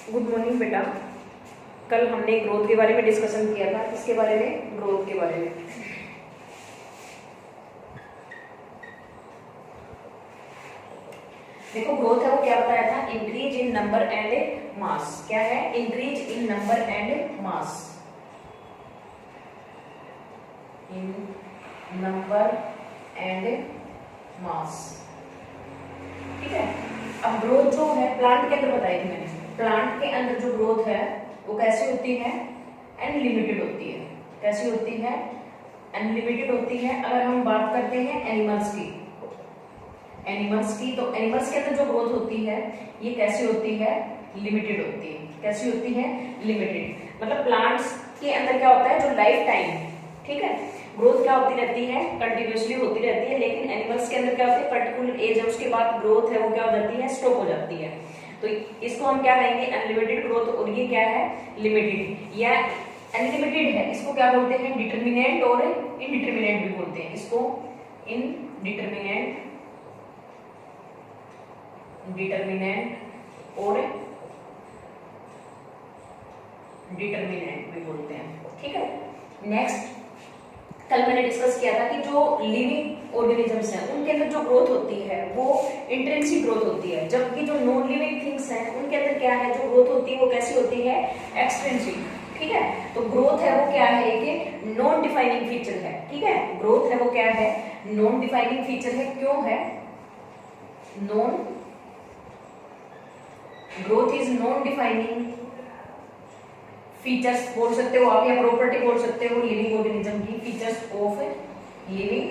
Good morning बेटा। कल हमने ग्रोथ के बारे में डिस्कशन किया था। किसके बारे में? ग्रोथ के बारे में। देखो ग्रोथ है वो क्या बताया था? Increase in number and mass. क्या है? Increase in number and mass. In number and mass. ठीक है। अब ग्रोथ जो है प्लांट के अंदर बताई थी मैंने। प्लांट के अंदर जो ग्रोथ है वो कैसी होती है? अनलिमिटेड होती है। कैसी होती है? अनलिमिटेड होती है। अगर हम बात करते हैं एनिमल्स की, तो एनिमल्स के अंदर जो ग्रोथ होती है ये कैसी होती है? लिमिटेड होती है। कैसी होती है? लिमिटेड। मतलब प्लांट्स के अंदर क्या होता है? जो लाइफ टाइम, ठीक है, ग्रोथ क्या होती रहती है? कंटिन्यूअसली होती रहती है। लेकिन एनिमल्स के अंदर क्या होती है? पर्टिकुलर एज है उसके बाद ग्रोथ है वो क्या हो जाती है? स्टॉप हो जाती है। तो इसको हम क्या कहेंगे? Unlimited growth. और ये क्या है? लिमिटेड या अनलिमिटेड है। इसको क्या बोलते हैं? डिटरमिनेंट और इनडिटरमिनेंट भी बोलते हैं। इसको इनडिटरमिनेंट, डिटरमिनेंट और डिटरमिनेंट भी बोलते हैं। ठीक है। नेक्स्ट, कल मैंने डिस्कस किया था कि जो लिविंग ऑर्गेनिजम्स हैं उनके अंदर जो ग्रोथ होती है वो इंट्रिंसिक ग्रोथ होती है, जबकि जो नॉन लिविंग थिंग्स हैं उनके अंदर क्या है? जो ग्रोथ होती है वो कैसी होती है? एक्सट्रिंसिक। ठीक है। तो ग्रोथ है वो क्या है? एक नॉन डिफाइनिंग फीचर है। ठीक है। ग्रोथ है वो क्या है? नॉन डिफाइनिंग फीचर है। क्यों है? Non growth is non defining features बोल सकते हो आप, या प्रॉपर्टी बोल सकते हो लिविंग ऑर्गेनिज्म की। Features of living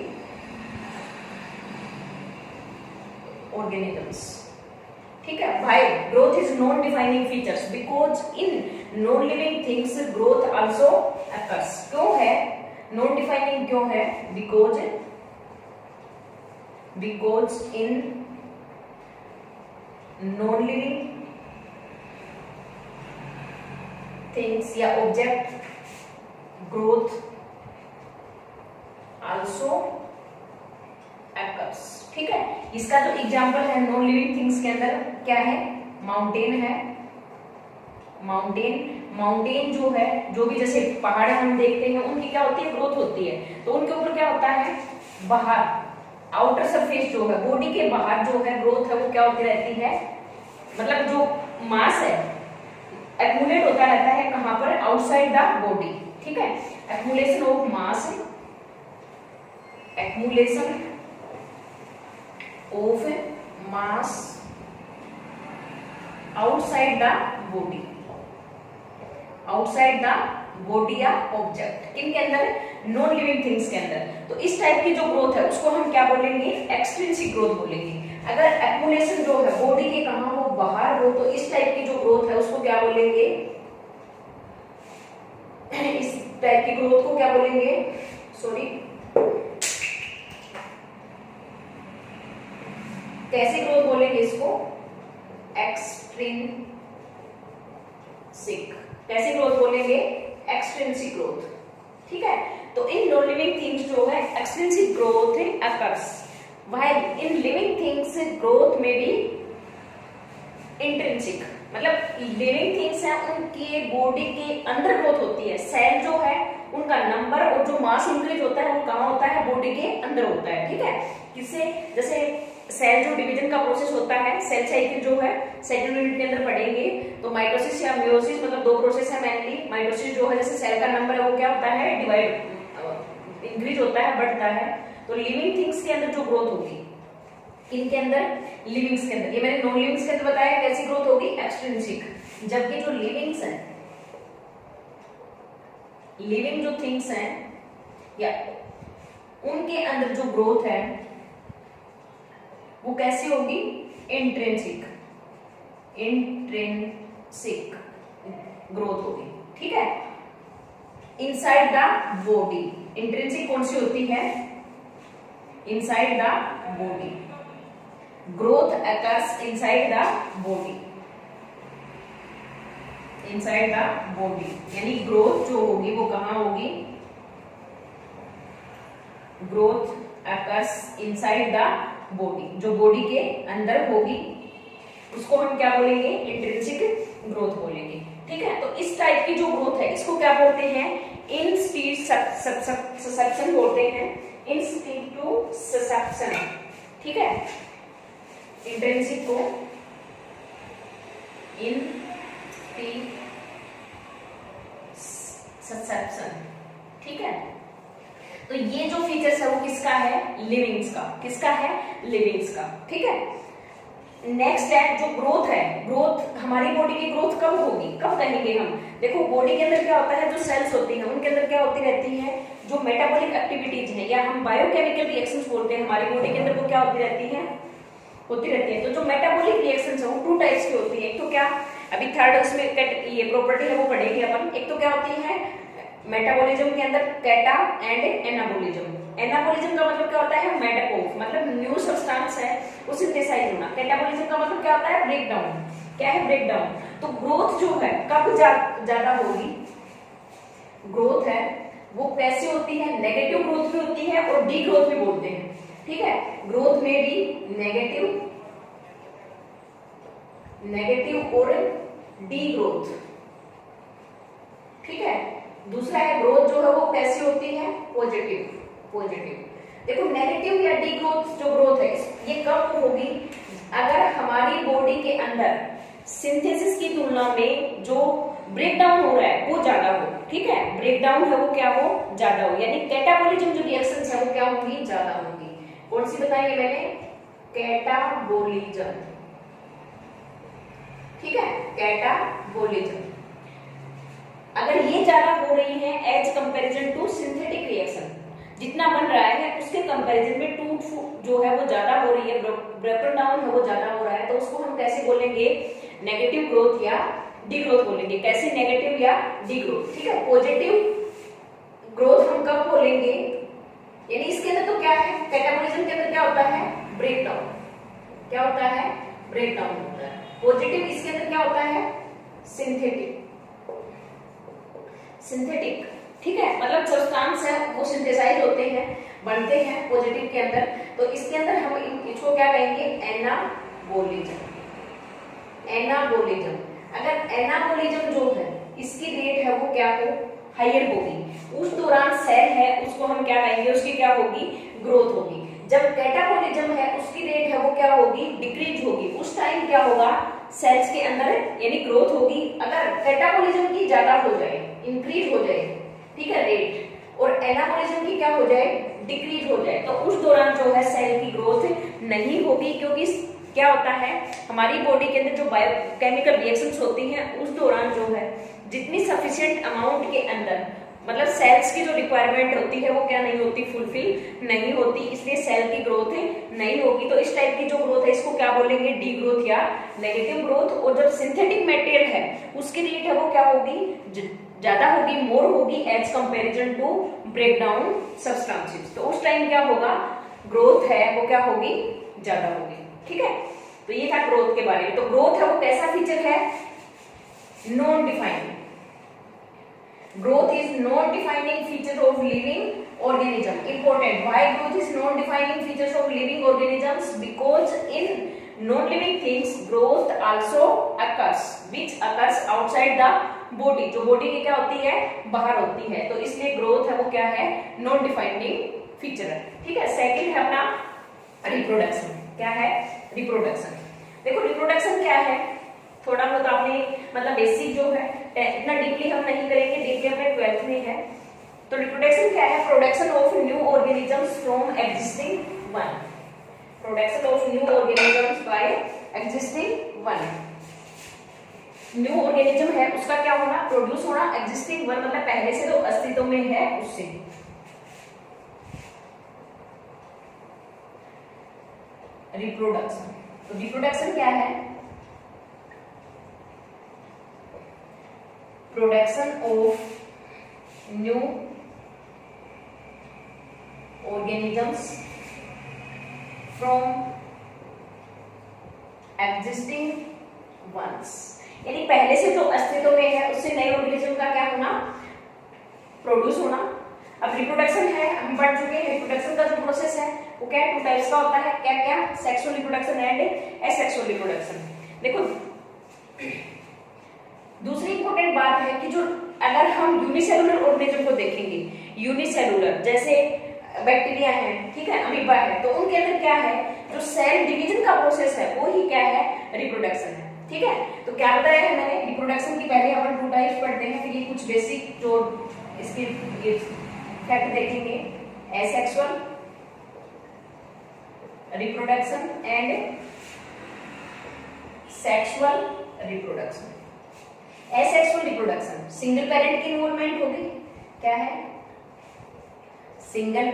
organisms. ठीक है भाई। Growth is non defining features because in non living things growth also occurs. क्यों है नॉन डिफाइनिंग? क्यों है? Because in non living things या ऑब्जेक्ट ग्रोथ आल्सो अकर्स। ठीक है। इसका जो एग्जांपल है नॉन लिविंग थिंग्स के अंदर क्या है? माउंटेन है। माउंटेन जो है, जो भी जैसे पहाड़ हम देखते हैं उनकी क्या होती है? ग्रोथ होती है। तो उनके ऊपर क्या होता है? बाहर आउटर सरफेस जो है, बॉडी के बाहर जो है ग्रोथ है वो क्या होती रहती है? मतलब जो मास है एक्यूमुलेट होता रहता है कहां पर? Outside the body. ठीक है। Accumulation of mass, accumulation of mass outside the body, outside the body या ऑब्जेक्ट। किनके अंदर? नॉन लिविंग थिंग्स के अंदर। तो इस टाइप की जो ग्रोथ है उसको हम क्या बोलेंगे? एक्सट्रिंसिक ग्रोथ बोलेंगे। अगर एक्यूमुलेशन जो है बॉडी के कहां हो? बाहर हो, तो इस टाइप की जो ग्रोथ है उसको क्या बोलेंगे? इस टाइप की ग्रोथ को क्या बोलेंगे? सॉरी, कैसी ग्रोथ बोलेंगे इसको? एक्सट्रिंसिक। कैसी ग्रोथ बोलेंगे? Extrinsic growth. ठीक है। तो इन नॉन लिविंग थिंग्स जो है extrinsic growth occurs, while in living things growth में भी इंट्रिंसिक। मतलब लिविंग थिंग्स हैं उनकी बॉडी के अंदर ग्रोथ होती है। सेल जो है उनका नंबर और जो मास इंक्रीज होता है वो कहां होता है? बॉडी के अंदर होता है। ठीक है। किससे? जैसे सेल जो डिवीजन का प्रोसेस होता है, सेल साइकिल जो है सेकेंड यूनिट के अंदर पढ़ेंगे। तो माइटोसिस या मियोसिस, मतलब दो प्रोसेस है मेनली। माइटोसिस जो है जैसे सेल का नंबर है वो क्या होता है? डिवाइड, इंक्रीज होता है, बढ़ता है। तो लिविंग थिंग्स के अंदर जो ग्रोथ होगी इनके अंदर, लिविंग्स के अंदर, ये मैंने नॉन लिविंग्स के अंदर बताया कैसी ग्रोथ होगी? एक्सट्रिंसिक। जबकि जो लिविंग्स हैं, लिविंग जो थिंग्स हैं या उनके अंदर जो ग्रोथ है वो कैसी होगी? इंट्रिंसिक। इंट्रिंसिक ग्रोथ होगी। ठीक है। इनसाइड द बॉडी, इंट्रिंसिक कौन सी होती है? Inside the body. Growth occurs inside the body, inside the body. यानी ग्रोथ जो होगी वो कहां होगी? Growth occurs inside the body, जो बॉडी के अंदर होगी उसको हम क्या बोलेंगे? इंट्रिंसिक ग्रोथ बोलेंगे। इस टाइप की जो ग्रोथ है इसको क्या बोलते हैं, इन स्पीड ससेप्शन बोलते हैं, इन स्पीड टू ससेप्शन, ठीक है, इंट्रिंसिक को इन स्पीड ससेप्शन, ठीक है। तो ये जो फीचर्स है वो किसका है, लिविंग्स का, किसका है, लिविंग्स का, ठीक है। नेक्स्ट है जो ग्रोथ है, ग्रोथ हमारी बॉडी की ग्रोथ कब होगी, कब कहेंगे हम, देखो बॉडी के अंदर क्या होता है, जो सेल्स होती हैं उनके अंदर क्या होती रहती है, जो मेटाबॉलिक एक्टिविटीज है या हम बायोकेमिकल रिएक्शंस बोलते हैं, हमारी बॉडी के अंदर वो क्या होती रहती है, होती रहती है। तो जो मेटाबॉलिक रिएक्शंस है वो टू टाइप्स की होती है, एक तो क्या, अभी थर्ड उसमें ये प्रॉपर्टी है वो पढ़ेंगे अपन। एक तो क्या होती है मेटाबॉलिज्म के अंदर कैटा एंड एनाबॉलिज्म। एनाबॉलिज्म का मतलब क्या होता है, मेटापोज, मतलब न्यू सब्सटेंस है वो सिंथेसाइज होना। कैटाबॉलिज्म का मतलब क्या होता है, ब्रेक डाउन। क्या है, ब्रेक डाउन। तो ग्रोथ जो है कब ज्यादा होगी, ग्रोथ है वो कैसे होती है, नेगेटिव ग्रोथ भी होती है और डी ग्रोथ भी बोलते हैं, ठीक है। ग्रोथ में भी नेगेटिव और डी ग्रोथ, ठीक है। दूसरा है ग्रोथ जो है वो कैसी होती है, पॉजिटिव। देखो नेगेटिव या डी ग्रोथ जो ग्रोथ है ये कब होगी, अगर हमारी बॉडी के अंदर सिंथेसिस की तुलना में जो ब्रेक डाउन हो रहा है वो ज्यादा हो, ठीक है। ब्रेक डाउन है वो क्या हो, ज्यादा हो, यानी कैटाबॉलिज्म जो रिएक्शंस है वो क्या होंगी, ज्यादा होंगी। कौन सी बताई है मैंने, कैटाबॉलिज्म, ठीक है, कैटाबॉलिज्म। अगर ये ज्यादा हो रही है as comparison to synthetic reaction, जितना बन रहा है उसके कंपैरिजन में टूट जो है वो ज्यादा हो रही है, ब्रेकडाउन डाउन है वो ज्यादा हो रहा है, तो उसको हम कैसे बोलेंगे, नेगेटिव ग्रोथ या डी ग्रोथ बोलेंगे। कैसे, नेगेटिव या डी ग्रोथ, ठीक है। पॉजिटिव ग्रोथ हम कब बोलेंगे, यानी इसके अंदर तो क्या है, कैटाबॉलिज्म के अंदर क्या होता है, ब्रेक डाउन, क्या होता है, ब्रेक डाउन होता है। पॉजिटिव इसके अंदर क्या होता है, सिंथेटिक, ठीक है, मतलब सब्सटेंस है वो सिंथेसाइज होते हैं, बनते हैं पॉजिटिव के अंदर। तो इसके अंदर हम इसको क्या कहेंगे, एनाबॉलिज्म। अगर एनाबॉलिज्म जो है इसकी रेट है वो क्या हो, हायर होगी, उस दौरान सेल है उसको हम क्या कहेंगे, उसकी क्या होगी, ग्रोथ होगी। जब कैटाबॉलिज्म है उसकी रेट है वो क्या होगी, डिक्रीज होगी, उस टाइम क्या होगा, सेल्स के अंदर यानी ग्रोथ होगी। अगर कैटाबॉलिज्म की ज्यादा हो जाए, इंक्रीज हो जाए, ठीक है, रेट, और एनाबॉलिज्म की क्या हो जाए, डिक्रीज हो जाए, तो उस दौरान जो है सेल की ग्रोथ नहीं होगी, क्योंकि क्या होता है हमारी बॉडी के अंदर जो बायोकेमिकल रिएक्शंस होती हैं उस दौरान जो है जितनी सफिशिएंट अमाउंट के अंदर मतलब सेल्स की जो रिक्वायरमेंट होती है वो क्या नहीं होती, फुलफिल नहीं होती, इसलिए सेल की ग्रोथ नहीं होगी। तो इस टाइप की जो ग्रोथ है इसको क्या बोलेंगे, डी ग्रोथ या नेगेटिव ग्रोथ। और जब सिंथेटिक मटेरियल है उसकी रेट है वो क्या होगी, ज्यादा होगी, मोर होगी as comparison to break down substances. तो उस टाइम क्या होगा, ग्रोथ है वो क्या होगी, ज्यादा होगी, ठीक है। तो ये था ग्रोथ के बारे में। तो ग्रोथ है वो कैसा फीचर है, non defining. Growth is non-defining feature of living organism. Important. Why growth is non-defining features of living organisms? Because in non-living things, growth also occurs, which occurs outside the body. जो body की क्या होती है, बाहर होती है, तो इसलिए growth है वो क्या है, non-defining feature है, ठीक है। सेकंड है अपना reproduction. क्या है, reproduction. देखो reproduction क्या है, थोड़ा बहुत आपने मतलब बेसिक जो है इतना डीपली हम नहीं करेंगे, डीपली अपने 12th में है। तो रिप्रोडक्शन क्या है, production of new organisms from existing one, production of new organisms by existing one. New organism है उसका क्या होना, प्रोड्यूस होना, एक्जिस्टिंग वन मतलब पहले से जो अस्तित्व में है उससे। रिप्रोडक्शन, तो रिप्रोडक्शन क्या है, production of new organisms from existing ones, यानी पहले से जो अस्तित्व में है उससे नए ऑर्गेनिज्म का क्या होना, प्रोड्यूस होना। अब रिप्रोडक्शन है, हम पढ़ चुके हैं रिप्रोडक्शन का जो प्रोसेस है वो क्या है, टू टाइप्स का होता है, क्या क्या, sexual reproduction and asexual reproduction. देखो दूसरी इंपॉर्टेंट बात है कि जो अगर हम यूनिसेलुलर ऑर्गेनिज्म को देखेंगे, यूनिसेलुलर जैसे बैक्टीरिया है, ठीक है, अमीबा है, तो उनके अंदर क्या है, जो सेल डिवीजन का प्रोसेस है वो ही क्या है, रिप्रोडक्शन है। ठीक है, तो क्या बताया है मैंने, रिप्रोडक्शन की पहले अपन 2 टाइप्स पढ़ते हैं, फिर ये कुछ बेसिक जो इसके फैक्ट देखेंगे, asexual reproduction and sexual reproduction. Asexual reproduction single parent की इन्वॉल्वमेंट होगी, क्या है, सिंगल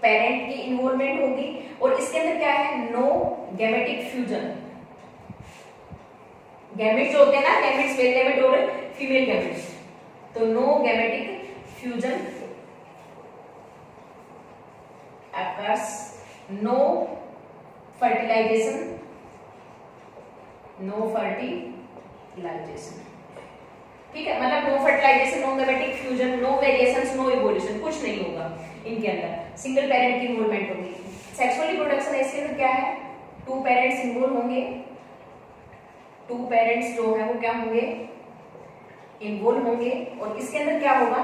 पेरेंट की इन्वॉल्वमेंट होगी, और इसके अंदर क्या है, नो गैमेटिक फ्यूजन। गैमेट जो होते हैं ना, गैमेट्स मेल गैमेट और फीमेल गैमेट्स, तो no gametic fusion occurs, no fertilisation, no fertilisation. ठीक है, मतलब no fertilisation, no gametic fusion, no variations, no evolution, कुछ नहीं होगा इनके अंदर, सिंगल पेरेंट की इन्वॉल्वमेंट होगी। सेक्सुअल रिप्रोडक्शन इसके अंदर क्या है, 2 पेरेंट्स इन्वॉल्व होंगे, 2 पेरेंट्स जो है वो क्या होंगे, इन्वॉल्व होंगे, और इसके अंदर क्या होगा,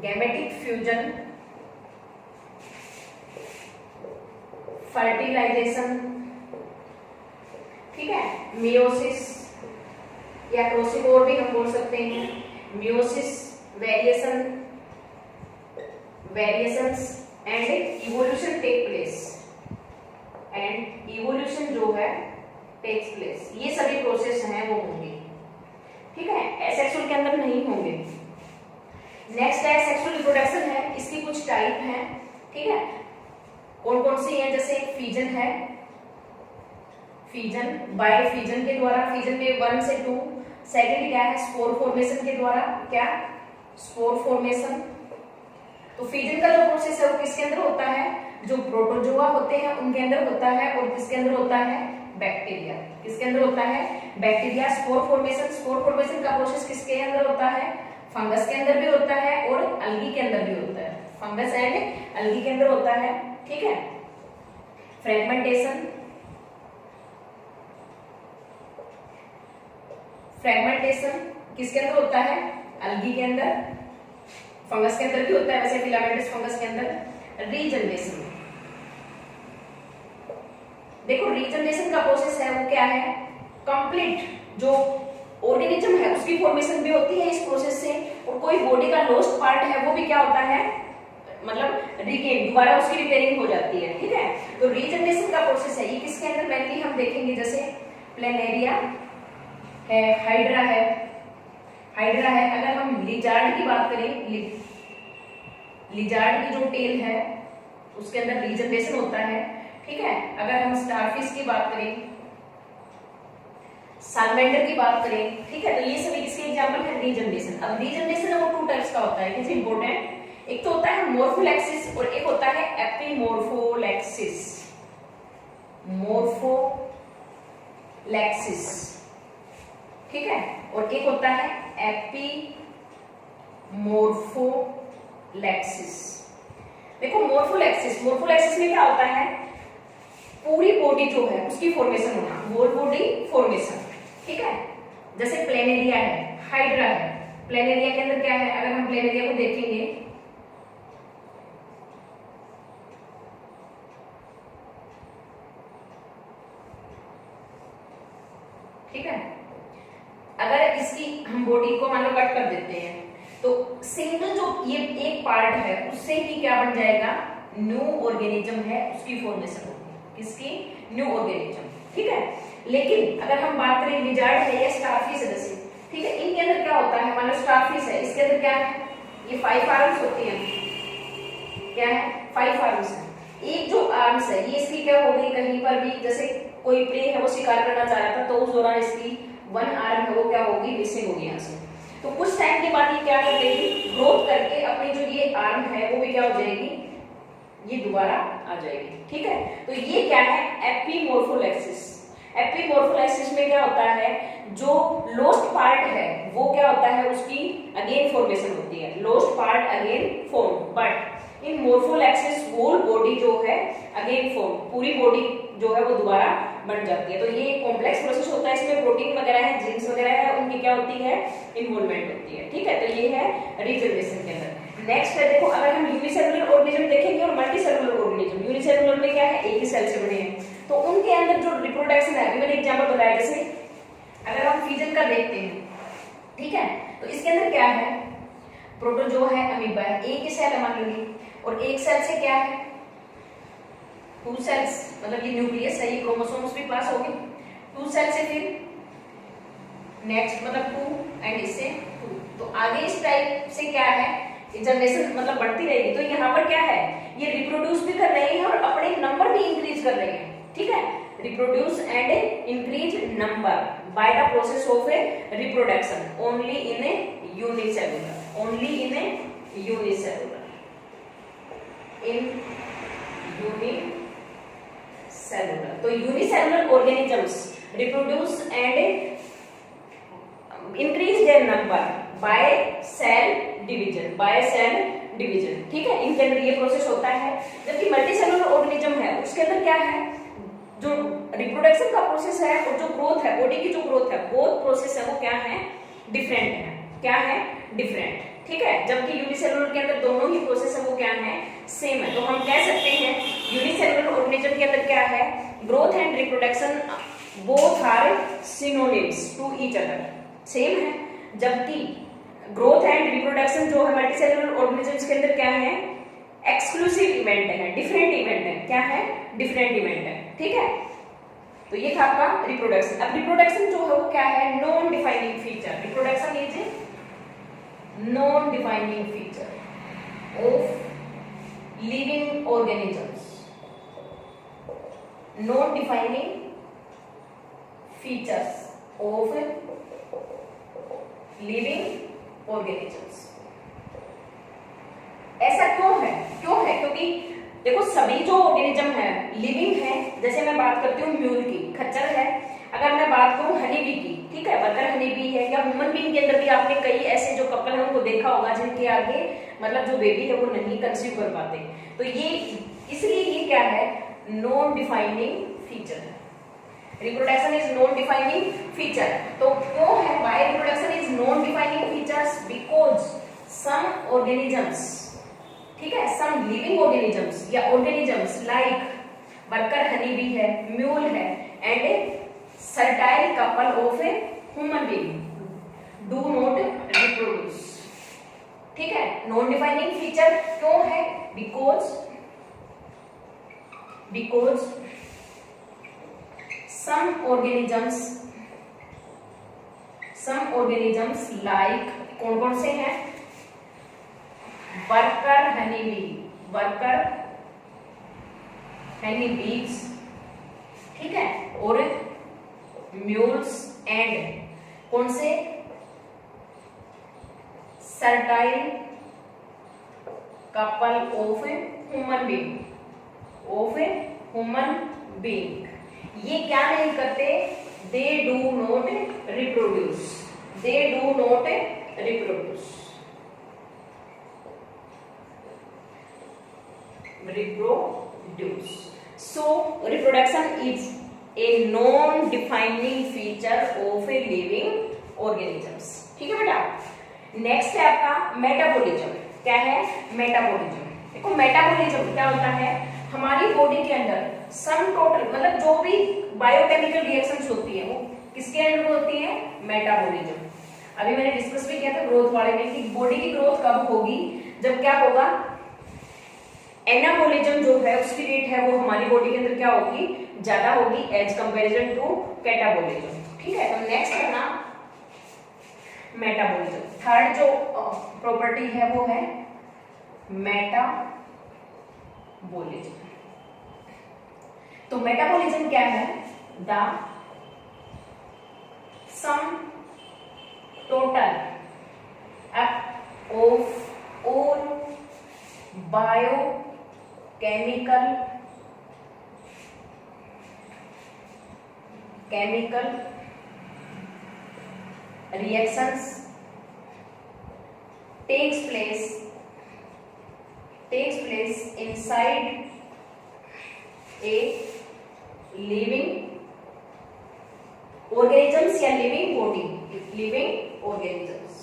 गैमेटिक फ्यूजन, फर्टिलाइजेशन, ठीक है, मियोसिस या क्रोसिकोर भी हम बोल सकते हैं, meiosis, variations and evolution take place, and evolution जो है टेक्स प्लेस, ये सभी प्रोसेस हैं वो होंगे। ठीक है, एसेक्सुअल के अंदर नहीं होंगे। नेक्स्ट है सेक्सुअल रिप्रोडक्शन है, इसकी कुछ टाइप हैं, ठीक है, कौन कौन सी है, जैसे फीजन है, फीजन बाय फीजन के द्वारा, फीजन में 1 से 2, सेकंड क्या है, स्पोर फॉर्मेशन के द्वारा, क्या, स्पोर फॉर्मेशन। तो फीजन का जो प्रोसेस है वो किसके अंदर होता है, जो प्रोटोजोआ होते हैं उनके अंदर होता है, और किसके अंदर होता है, बैक्टीरिया, किसके अंदर होता है, बैक्टीरिया। स्पोर फॉर्मेशन का प्रोसेस किसके अंदर होता है, फंगस के अंदर भी होता है और अलगी के अंदर भी होता है, फंगस एंड अलगी के अंदर होता है। ठीक है, फ्रेगमेंटेशन किसके अंदर होता है, अलगी के अंदर, फंगस के अंदर भी होता है, वैसे फिलामेंटस फंगस के अंदर। रीजनरेशन, देखो रीजनरेशन का प्रोसेस है वो क्या है, कंप्लीट जो ऑर्गेनिज्म है उसकी फॉर्मेशन भी होती है इस प्रोसेस से, और कोई बॉडी का लॉस्ट पार्ट है वो भी क्या होता है, मतलब रिगेन, दोबारा उसकी रिपेयरिंग हो जाती है। ठीक है, तो रीजनरेशन का प्रोसेस है, ये किसके अंदर मेनली हम देखेंगे, जैसे प्लेनेरिया है, हाइड्रा है, अगर हम लिजार्ड की बात करें, लिजार्ड की जो टेल है उसके अंदर रीजनरेशन होता है। ठीक है, अगर हम स्टारफिश की बात करें, सालमेंडर की बात करें, ठीक है, तो ये सभी किसके एग्जांपल है, रीजनरेशन। अब रीजनरेशन है वो 2 टाइप्स का होता है, कैसे इंपॉर्टेंट, एक तो होता है मोर्फोलैक्सिस और एक होता है एपिमोर्फोलैक्सिस। मोर्फोलैक्सिस, ठीक है, और एक होता है एपिमोर्फोलैक्सिस। देखो मोर्फोलैक्सिस में क्या होता है, पूरी बॉडी जो है उसकी फॉर्मेशन होना, होल बॉडी फॉर्मेशन। ठीक है, जैसे प्लेनेरिया है, हाइड्रा है, प्लेनेरिया के अंदर क्या है, अगर हम प्लेनेरिया को देखेंगे, ठीक है, अगर इसकी हम बॉडी को मान लो कट कर देते हैं तो सिंगल जो ये एक पार्ट है उससे ही क्या बन जाएगा, न्यू ऑर्गेनिज्म है उसकी फॉर्मेशन होगी, किसकी, न्यू ऑर्गेनिज्म। ठीक है, लेकिन अगर हम बात करें लिजार्ड है या स्टारफिश है जैसे, ठीक है, इनके अंदर क्या होता है, मान लो स्टारफिश है, इसके अंदर क्या है, ये 5 आर्म्स होती हैं, क्या है, 5 आर्म्स है। एक जो आर्म्स है ये इसकी क्या हो गई, कहीं पर भी जैसे कोई प्रे है वो शिकार करना चाह रहा था तो उस दौरान इसकी 1 आर्म है वो क्या होगी, मिसिंग होगी यहाँ से। तो कुछ टाइम के बाद ये क्या कर देगी, ग्रोथ करके अपनी जो ये आर्म है वो भी क्या हो जाएगी, ये दोबारा आ जाएगी। ठीक है, तो ये क्या है, एपिमोर्फोलैक्सिस। एपिमोर्फोलैक्सिस में क्या होता है, जो लोस्ट पार्ट है वो क्या होता है, उसकी अगेन फॉर्मेशन होती है, lost part again form, but in morphallaxis whole body जो है अगेन फॉर्म, पूरी बॉडी जो है वो दोबारा बन जाती है। तो ये कॉम्प्लेक्स प्रोसेस होता है, इसमें प्रोटीन वगैरह है, जीन्स वगैरह है, उनकी क्या होती है, इन्वॉल्वमेंट होती है। ठीक है, तो ये है रीजनरेशन के अंदर। नेक्स्ट है देखो, अगर हम यूनिसेलुलर ऑर्गेनिज्म देखेंगे और मल्टीसेलुलर ऑर्गेनिज्म, यूनिसेलुलर में क्या है, एक ही सेल से बने हैं, तो उनके अंदर जो रिप्रोडक्शन है, अभी मैंने एग्जांपल बताया, जैसे अगर हम फिजन का देखते हैं, ठीक है, तो इसके अंदर क्या है, प्रोटो जो है अमीबा है, एक ही सेल है मान लीजिए, और एक सेल से क्या है, 2 सेल्स, मतलब ये न्यूक्लियस है, ये क्रोमोसोम्स भी पास हो गए, 2 सेल से फिर नेक्स्ट मतलब 2 एंड इससे 2, तो आगे इस टाइप से क्या है, जनरेशन मतलब बढ़ती रहेगी। तो यहाँ पर क्या है, ये रिप्रोड्यूस भी कर रहे हैं और अपने नंबर भी इंक्रीज कर रहे हैं। ठीक है, reproduce and increase number by the process of reproduction only in a unicellular, only in a unicellular, in unicellular. तो unicellular organisms reproduce and increase their number by cell division, by cell division. ठीक है, इनके अंदर ये process होता है। जबकि multicellular organism है, उसके अंदर क्या है, जो रिप्रोडक्शन का प्रोसेस है और जो ग्रोथ है, बॉडी की जो ग्रोथ है, बोथ प्रोसेस है वो क्या है, डिफरेंट है। क्या है, डिफरेंट। ठीक है, जबकि यूनिसेलुलर के अंदर दोनों ही प्रोसेस है वो क्या है, सेम है। तो हम कह सकते हैं यूनिसेलुलर ऑर्गेनिज्म के अंदर क्या है, growth and reproduction both are synonyms to each other, same है। जबकि ग्रोथ एंड रिप्रोडक्शन जो है मल्टीसेलुलर ऑर्गेनिजम्स के अंदर क्या है, एक्सक्लूसिव इवेंट है, डिफरेंट इवेंट है। क्या है, डिफरेंट इवेंट है। ठीक है, तो ये था आपका रिप्रोडक्शन। अब रिप्रोडक्शन जो है वो क्या है, non defining feature. Reproduction is non defining feature of living organisms, non defining features of living organisms. ऐसा क्यों है, क्योंकि देखो सभी जो ऑर्गेनिज्म है लिविंग है। जैसे मैं बात करती हूँ म्यूल की, खच्चर है। अगर मैं बात करूँ हनी बी की, ठीक है, वर्कर हनी बी है, या ह्यूमन बीइंग के अंदर भी आपने कई ऐसे जो कपल है उनको देखा होगा जिनके आगे मतलब जो बेबी है वो नहीं कंसीव कर पाते। तो ये इसलिए ये क्या है, नॉन डिफाइनिंग फीचर है। Reproduction is non defining feature. तो क्यों है, why reproduction is non defining features, because some organisms, ठीक है, सम लिविंग ऑर्गेनिजम्स या organisms like worker honey bee है, म्यूल है, and sterile couple of a human being do not reproduce. ठीक है, नॉन डिफाइनिंग फीचर क्यों है, because some organisms like कौन कौन से हैं, वर्कर हनी बीज, ठीक है, और म्यूल्स एंड कौन से, सर्टाइल कपल ऑफ ह्यूमन बीइंग, ये क्या नहीं करते, they do not reproduce, So reproduction is a non-defining feature of a living organisms. ठीक है बेटा। नेक्स्ट है आपका मेटाबॉलिज्म। क्या है, मेटाबॉलिज्म। देखो मेटाबॉलिज्म क्या होता है, हमारी बॉडी के अंदर सम टोटल मतलब जो भी बायोकेमिकल रिएक्शंस होती है वो किसके अंदर होती है, मेटाबॉलिज्म। अभी मैंने डिस्कस भी किया था ग्रोथ वाले में कि बॉडी की ग्रोथ कब होगी, जब क्या होगा, एनाबॉलिज्म जो है उसकी रेट है वो हमारी बॉडी के अंदर क्या होगी, ज्यादा होगी एज कंपैरिजन टू कैटाबॉलिज्म। ठीक है, तो नेक्स्ट है ना मेटाबॉलिज्म। थर्ड जो प्रॉपर्टी है वो है मेटाबॉलिज्म। तो मेटाबॉलिज्म क्या है, the sum total of all chemical reactions takes place inside a living organisms या लिविंग बॉडी, लिविंग ऑर्गेनिजम्स।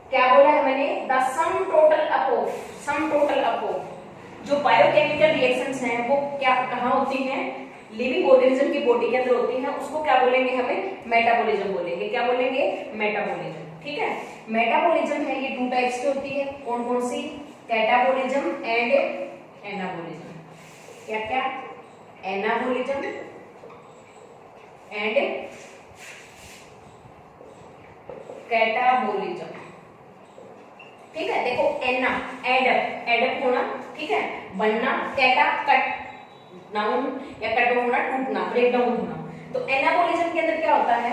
क्या बोला है मैंने, the sum total of, sum total of जो बायोकेमिकल रिएक्शंस हैं वो क्या कहाँ होती हैं, लिविंग ऑर्गेनिज्म की बॉडी के अंदर होती हैं, उसको क्या बोलेंगे हमें, मेटाबॉलिज्म बोलेंगे। क्या बोलेंगे, मेटाबॉलिज्म। ठीक है, मेटाबॉलिज्म है ये 2 टाइप्स की होती है, कौन कौन सी, कैटाबॉलिज्म एंड एनाबॉलिज्म। क्या क्या, एनाबॉलिज्म एंड कैटाबॉलिज्म। ठीक है, देखो एना एडप, एडप होना, ठीक है, बनना, कैटा कट डाउन या कट होना, टूटना, ब्रेक डाउन होना। तो एनाबॉलिज्म के अंदर क्या होता है,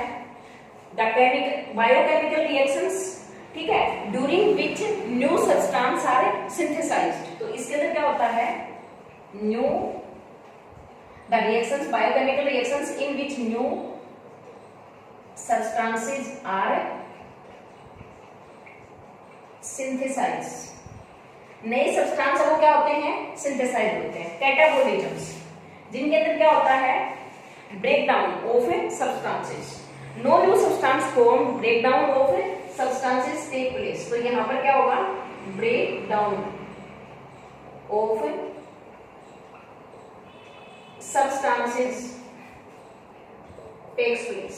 द केमिकल बायोकेमिकल रिएक्शंस, ठीक है, during which new substance are synthesised. तो इसके अंदर क्या होता है, new the reactions, biochemical reactions in which new substances are synthesise, नए सब्सटेंस वो क्या होते हैं, सिंथेसाइज होते हैं। कैटाबॉलिज्म्स जिनके अंदर क्या होता है, break down of substances, no new substance form, break down of substances take place. तो यहां पर क्या होगा, break down of substances takes place.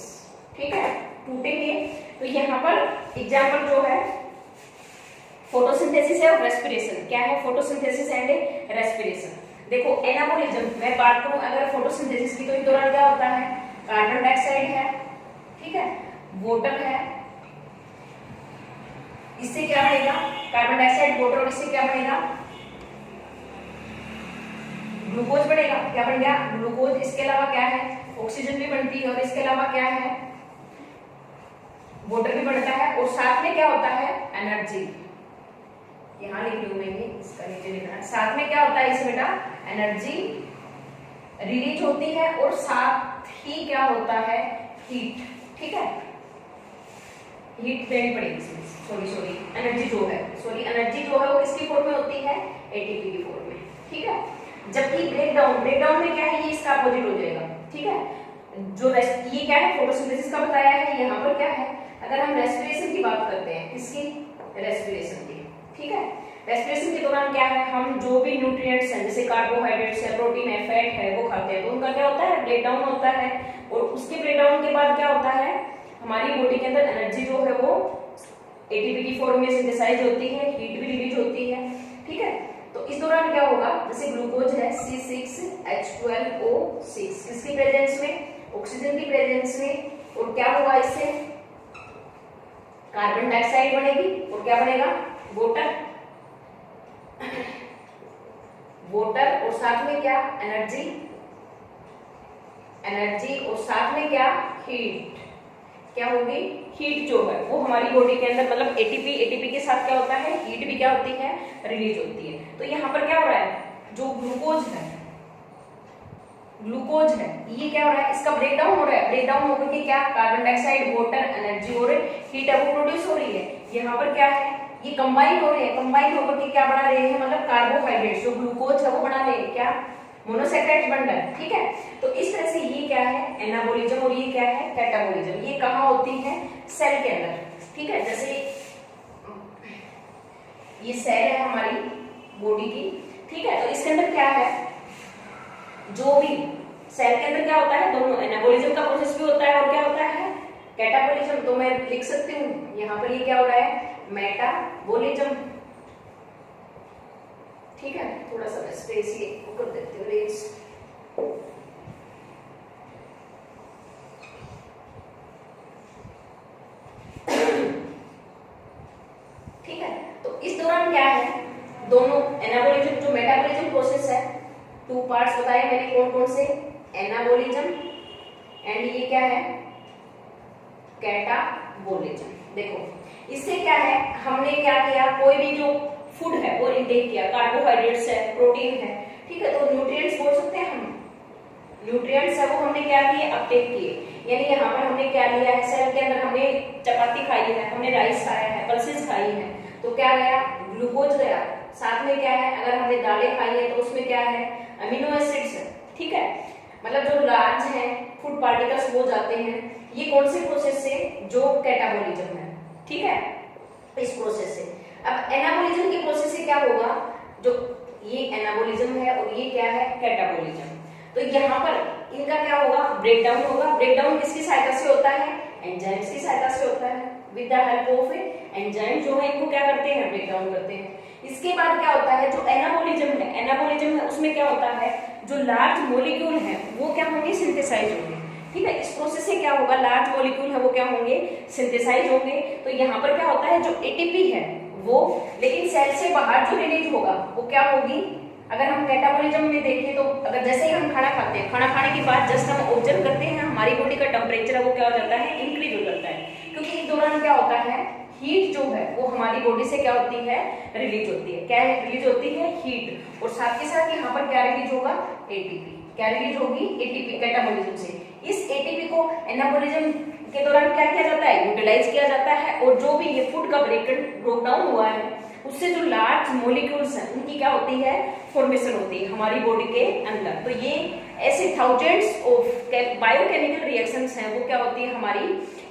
ठीक है, टूटेंगे। तो यहां पर एग्जांपल जो है फोटोसिंथेसिस है और रेस्पिरेशन। क्या है, फोटोसिंथेसिस एंड रेस्पिरेशन। देखो एनाबॉलिज्म मैं बात करूं अगर फोटोसिंथेसिस की, तो इस दौरान क्या होता है, कार्बन डाइऑक्साइड है, ठीक है, वाटर है, इससे क्या बनेगा, कार्बन डाइऑक्साइड, वाटर, और इससे क्या बनेगा, ग्लूकोज बनेगा। क्या बन गया, ग्लूकोज। इसके अलावा क्या है, ऑक्सीजन भी बनती है, और इसके अलावा क्या है, वाटर भी बनता है, और साथ में क्या होता है, एनर्जी। यहां लिख लूं मैं, ये इसका नीचे लिखना है। साथ में क्या होता है इसे बेटा, एनर्जी रिलीज होती है, और साथ ही क्या होता है, हीट। ठीक है, हीट देनी पड़ेगी इसमें, सॉरी एनर्जी जो है, एनर्जी जो है वो किसकी फॉर्म में होती है, एटीपी की फॉर्म में। ठीक है, जबकि ब्रेकडाउन में क्या है, ये इसका अपोजिट हो जाएगा। ठीक है, जो ये क्या है, फोटोसिंथेसिस का बताया है, यहाँ पर क्या है, अगर हम रेस्पिरेशन की बात करते हैं, किसकी, रेस्पिरेशन की। ठीक है, रेस्पिरेशन के दौरान क्या है, हम जो भी न्यूट्रिएंट्स हैं, जैसे कार्बोहाइड्रेट्स है, प्रोटीन है, फैट है, वो खाते हैं, तो उनका क्या होता है, ब्रेकडाउन होता है। और उसके ब्रेकडाउन के बाद क्या होता है, हमारी बॉडी के अंदर एनर्जी जो है वो एटीपी की फॉर्म में सिंथेसाइज होती है, हीट भी रिलीज होती है। ठीक है, तो इस दौरान क्या होगा, जैसे ग्लूकोज है C6H12O6, किसकी प्रेजेंस में, ऑक्सीजन की प्रेजेंस में, और क्या होगा, इससे कार्बन डाइऑक्साइड बनेगी, और क्या बनेगा, वाटर, और साथ में क्या, एनर्जी, और साथ में क्या, हीट। क्या होगी, हीट जो है वो हमारी बॉडी के अंदर, मतलब एटीपी के साथ क्या होता है, हीट भी क्या होती है, रिलीज होती है। तो यहाँ पर क्या हो रहा है, जो ग्लूकोज है, ये क्या हो रहा है, इसका ब्रेकडाउन हो रहा है। ब्रेकडाउन होकर के क्या, कार्बन डाइऑक्साइड, वाटर, एनर्जी और हीट है वो प्रोड्यूस हो रही है। यहाँ पर क्या है, ये कंबाइन हो रहे हैं, कंबाइन होकर के क्या बना रहे हैं, मतलब कार्बोहाइड्रेट जो ग्लूकोज है वो बना रहे हैं, क्या, मोनोसैकेराइड बन रहा है। ठीक है, तो इस तरह से ये क्या है, एनाबॉलिज्म, और ये क्या है, कैटाबॉलिज्म। ये कहाँ होती है, सेल के अंदर। ठीक है, जैसे ये सेल है हमारी बॉडी की। ठीक है, तो इसके अंदर क्या है, जो भी सेल के अंदर क्या होता है, दोनों एनाबॉलिज्म का प्रोसेस भी होता है, और क्या होता है, कैटाबॉलिज्म। तो मैं लिख सकती हूँ यहाँ पर, ये क्या हो रहा है, मेटाबॉलिज्म। ठीक है, थोड़ा सा स्पेस ये कर देती हूँ, रेंज। ठीक है, तो इस दौरान क्या है, दोनों एनाबॉलिज्म जो मेटाबॉलिज्म प्रोसेस है, 2 पार्ट्स बताए मैंने, कौन कौन से, एनाबॉलिज्म एंड ये क्या है, कैटाबॉलिज्म। देखो इससे क्या है, हमने क्या किया, कोई भी जो फूड है वो इंटेक किया, कार्बोहाइड्रेट्स है, प्रोटीन है। ठीक है, तो न्यूट्रिएंट्स बोल सकते हैं हम, न्यूट्रिएंट्स है वो हमने क्या किए, अपटेक किए। यानी यहाँ पर हमने क्या लिया है, सेल के अंदर हमने चपाती खाई है, हमने राइस खाया है, पल्सेस खाई है, तो क्या गया, ग्लूकोज गया। साथ में क्या है, अगर हमने दालें खाई है तो उसमें क्या है, अमीनो एसिड्स है। ठीक है, मतलब जो लार्ज है फूड पार्टिकल्स वो जाते हैं, ये कौन से प्रोसेस से, जो कैटाबोलिज्म है, ठीक है, इस प्रोसेस से। अब एनाबोलिज्म के प्रोसेस से क्या होगा, जो ये एनाबोलिज्म है और ये क्या है, कैटाबोलिज्म। तो यहाँ पर इनका क्या होगा, ब्रेकडाउन होगा। ब्रेकडाउन किसकी सहायता से होता है, एंजाइम्स की सहायता से होता है। With the help of enzyme जो है इनको क्या करते हैं, ब्रेकडाउन करते हैं। इसके बाद क्या होता है, जो एनाबोलिज्म है उसमें क्या होता है, जो लार्ज मॉलिक्यूल है वो क्या होंगे, सिंथेसाइज होंगे, ठीक है। इस प्रोसेस से क्या होगा, लार्ज मॉलिक्यूल है वो क्या होंगे, सिंथेसाइज होंगे। तो यहाँ पर क्या होता है, जो एटीपी है वो, लेकिन सेल से बाहर जो रिलीज होगा वो क्या होगी। अगर हम कैटाबोलिज्म में देखें तो अगर जैसे ही हम खाना खाते हैं, खाना खाने के बाद जस्ट हम ऑब्जर्व करते हैं, हमारी बॉडी का टेम्परेचर है वो क्या हो जाता है, इंक्रीज हो जाता है, क्योंकि इस दौरान क्या होता है, हीट जो है वो हमारी बॉडी से क्या होती है, रिलीज होती है। क्या रिलीज होती है, हीट, और साथ के साथ यहाँ पर क्या रिलीज होगा, एटीपी। क्या रिलीज होगी, एटीपी, कैटाबोलिज्म से। इस एटीपी को एनाबोलिज्म के दौरान क्या किया जाता है, यूटिलाइज किया जाता है, और जो भी ये फूड का ब्रेकडाउन हुआ है उससे जो लार्ज मॉलिक्यूल्स हैं उनकी क्या होती है, फॉर्मेशन होती है हमारी बॉडी के अंदर। तो ये ऐसे थाउजेंड्स ऑफ बायोकेमिकल रिएक्शंस हैं वो क्या होती है, हमारी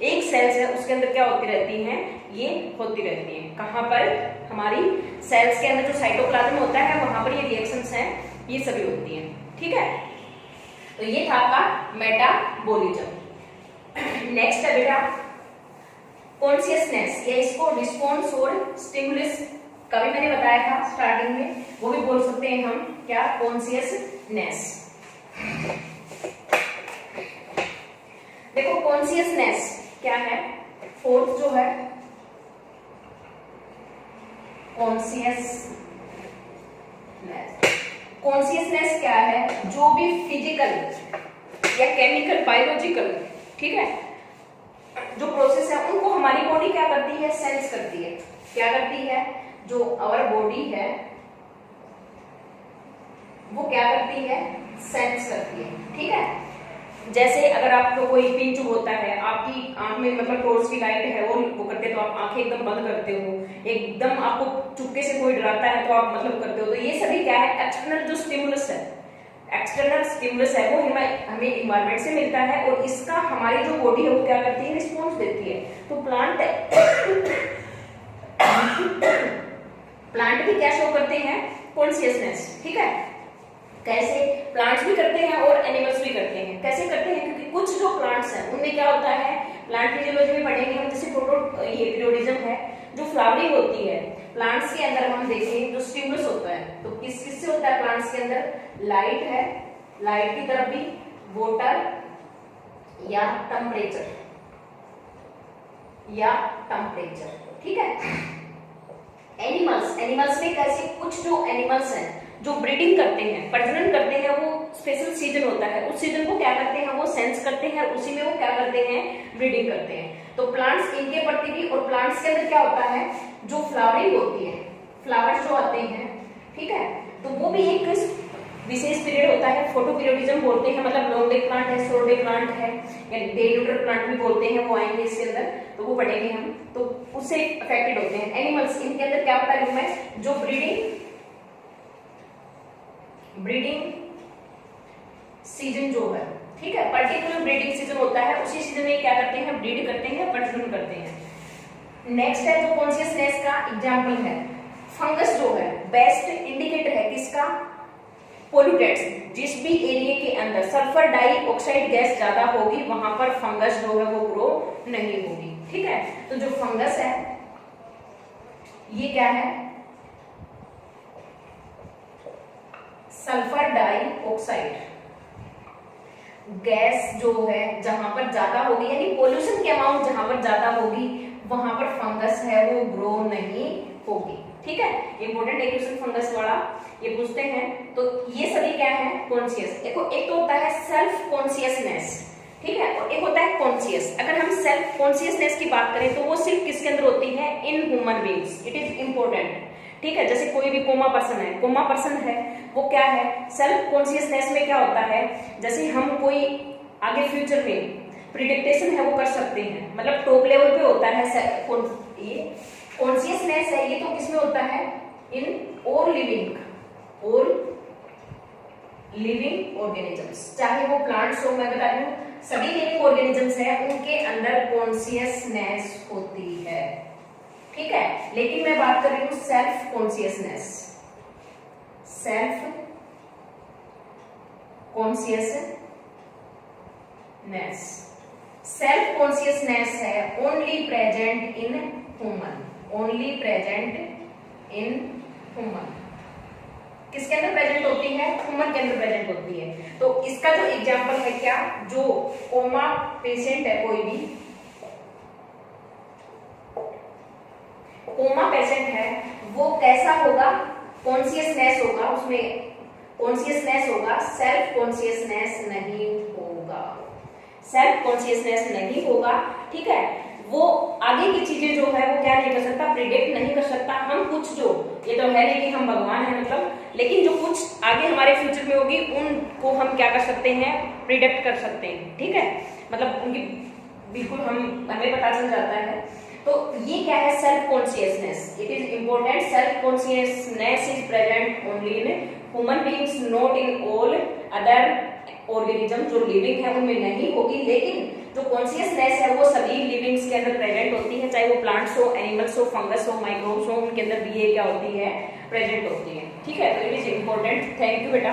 एक सेल्स है उसके अंदर क्या होती रहती हैं, ये होती रहती हैं। कहाँ पर, हमारी सेल्स के अंदर जो साइटोप्लाज्म होता है वहां पर ये रिएक्शंस हैं ये सभी होती हैं, ठीक है। तो ये था आपका मेटाबॉलिज्म। नेक्स्ट है बेटा कॉन्शियसनेस, या इसको रिस्पॉन्स और स्टिमुलस का भी मैंने बताया था स्टार्टिंग में, वो भी बोल सकते हैं हम क्या, कॉन्शियसनेस। देखो कॉन्शियसनेस क्या है, फोर्थ जो है कॉन्शियसनेस। कॉन्शियसनेस क्या है, जो भी फिजिकल या केमिकल, बायोलॉजिकल, ठीक है, जो प्रोसेस है उनको हमारी बॉडी क्या करती है, सेंस करती है। क्या करती है, जो आवर बॉडी है वो क्या करती है, सेंस करती है, ठीक है। जैसे अगर आपको कोई पिंच होता है, आपकी आंख में मतलब टॉर्च की लाइट है वो करते तो आप आंखें एकदम बंद करते हो, एकदम आपको चुपके से कोई डराता है तो आप मतलब करते हो। तो ये सभी क्या है, एक्सटर्नल जो स्टिमुलस है, एक्सटर्नल स्टिमुलस है वो हमें इन्वायरमेंट से मिलता है, और इसका हमारी जो बॉडी है वो क्या करती है, रिस्पॉन्स देती है। तो प्लांट भी क्या शो करते हैं, कॉन्शियसनेस, ठीक है। कैसे, प्लांट्स भी करते हैं और एनिमल्स भी करते हैं। कैसे करते हैं, क्योंकि कुछ जो प्लांट्स हैं उनमें क्या होता है, प्लांट फिजियोलॉजी में पढ़ेंगे हम, जैसे ये पीरियोडिज्म है, जो फ्लावरिंग होती है प्लांट्स के अंदर हम देखें जो स्टिमुलस होता है, तो किस किस से होता है प्लांट्स के अंदर, लाइट है, लाइट की तरफ भी वाटर या टेम्परेचर, ठीक है। एनिमल्स में कैसे, कुछ जो एनिमल्स हैं जो ब्रीडिंग करते हैं, प्रजनन करते हैं, वो स्पेशल सीजन होता है, उस सीजन को क्या करते हैं, वो सेंस करते हैं, उसी में वो क्या करते हैं, ब्रीडिंग करते हैं। तो प्लांट्स इनके प्रति भी, और प्लांट्स के अंदर क्या होता है, जो फ्लावरिंग होती है, फ्लावर्स जो आते हैं, ठीक है, तो वो भी एक विशेष पीरियड होता है, फोटो पीरियोडिज्म बोलते हैं। मतलब लॉन्ग डे प्लांट है, शॉर्ट डे प्लांट है, या डे न्यूट्रल प्लांट भी बोलते हैं, वो आएंगे इसके अंदर तो वो पढ़ेंगे हम, तो उससे अफेक्टेड होते हैं। एनिमल्स, इनके अंदर क्या होता है, जो ब्रीडिंग सीजन जो है, ठीक है, पर्टिकुलर ब्रीडिंग सीजन होता है, उसी सीजन में क्या करते हैं, ब्रीड करते हैं, प्रजनन करते हैं। नेक्स्ट है जो कॉन्शियसनेस का एग्जांपल है, फंगस जो है बेस्ट इंडिकेटर है किसका, पोल्यूटेंट्स। जिस भी एरिया के अंदर सल्फर डाइऑक्साइड गैस ज्यादा होगी वहां पर फंगस जो है वो ग्रो नहीं होगी, ठीक है। तो जो फंगस है ये क्या है, सल्फर डाइऑक्साइड गैस जो है जहां पर ज्यादा होगी, यानी पोल्यूशन की अमाउंट जहां पर ज्यादा होगी वहां पर फंगस है वो ग्रो नहीं होगी, ठीक है। इंपोर्टेंट है क्वेश्चन फंगस वाला, ये पूछते हैं। तो ये सभी क्या है, कॉन्शियस। देखो एक तो होता है सेल्फ कॉन्शियसनेस, ठीक है, और एक होता है कॉन्शियस। अगर हम सेल्फ कॉन्शियसनेस की बात करें तो वो सिर्फ किसके अंदर होती है, in human beings, it is important, ठीक है। जैसे कोई भी कोमा पर्सन है वो क्या है, सेल्फ कॉन्शियसनेस में क्या होता है, जैसे हम कोई आगे फ्यूचर में प्रिडिक्टेशन है वो कर सकते हैं, मतलब टॉप लेवल पे होता है ये कॉन्शियसनेस है, ये तो किसमें होता है, इन ऑल लिविंग ऑर्गेनिजम्स, चाहे वो प्लांट्स हो, मैं बता रही हूँ सभी लिविंग ऑर्गेनिजम्स है उनके अंदर कॉन्शियसनेस होती है, ठीक है। लेकिन मैं बात कर रही हूँ self consciousness, self consciousness, self consciousness है only present in human, only present in human. किसके अंदर प्रेजेंट होती है? ह्यूमन के अंदर प्रेजेंट होती है। तो इसका जो एग्जांपल है क्या, जो कोमा पेशेंट है, कोई भी कोमा पेशेंट है वो कैसा होगा? कॉन्शियसनेस होगा, उसमें कॉन्शियसनेस होगा, सेल्फ कॉन्शियसनेस नहीं होगा, सेल्फ कॉन्शियसनेस नहीं होगा, ठीक है। वो आगे की चीजें जो है वो क्या नहीं कर सकता, प्रिडिक्ट नहीं कर सकता। हम कुछ जो, ये तो है नहीं कि हम भगवान हैं मतलब, लेकिन जो कुछ आगे हमारे फ्यूचर में होगी उनको हम क्या कर सकते हैं, प्रिडिक्ट कर सकते हैं, ठीक है। मतलब उनकी बिल्कुल हमें पता चल जाता है। तो ये क्या है? Self consciousness. It is important, self consciousness is present only in human beings, not in all other organism. जो लिविंग है उनमें नहीं होगी, लेकिन जो कॉन्शियसनेस है वो सभी लिविंग्स के अंदर प्रेजेंट होती है, चाहे वो प्लांट्स हो, एनिमल्स हो, फंगस हो, माइक्रोब्स हो, उनके अंदर भी ये क्या होती है, प्रेजेंट होती है, ठीक है। तो it is important. Thank you बेटा।